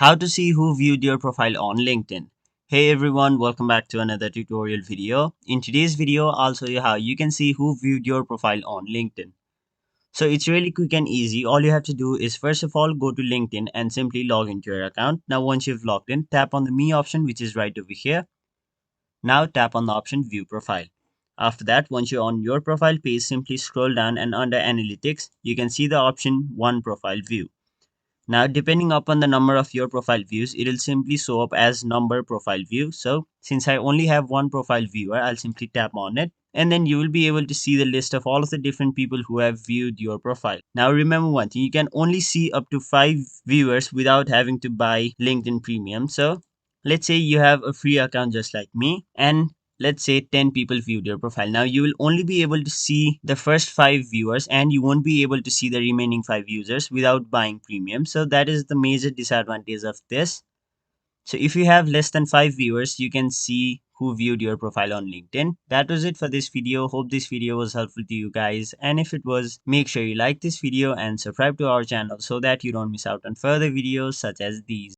How to see who viewed your profile on LinkedIn. Hey everyone, welcome back to another tutorial video. In today's video, I'll show you how you can see who viewed your profile on LinkedIn. So it's really quick and easy. All you have to do is first of all go to LinkedIn and simply log into your account. Now once you've logged in, tap on the Me option which is right over here. Now tap on the option View Profile. After that, once you're on your profile page, simply scroll down and under Analytics, you can see the option One Profile View. Now, depending upon the number of your profile views, it will simply show up as number profile view. So since I only have one profile viewer, I'll simply tap on it. And then you will be able to see the list of all of the different people who have viewed your profile. Now remember one thing, you can only see up to 5 viewers without having to buy LinkedIn Premium. So let's say you have a free account just like me, and let's say 10 people viewed your profile. Now you will only be able to see the first 5 viewers and you won't be able to see the remaining 5 users without buying premium. So that is the major disadvantage of this. So if you have less than 5 viewers, you can see who viewed your profile on LinkedIn. That was it for this video. Hope this video was helpful to you guys. And if it was, make sure you like this video and subscribe to our channel so that you don't miss out on further videos such as these.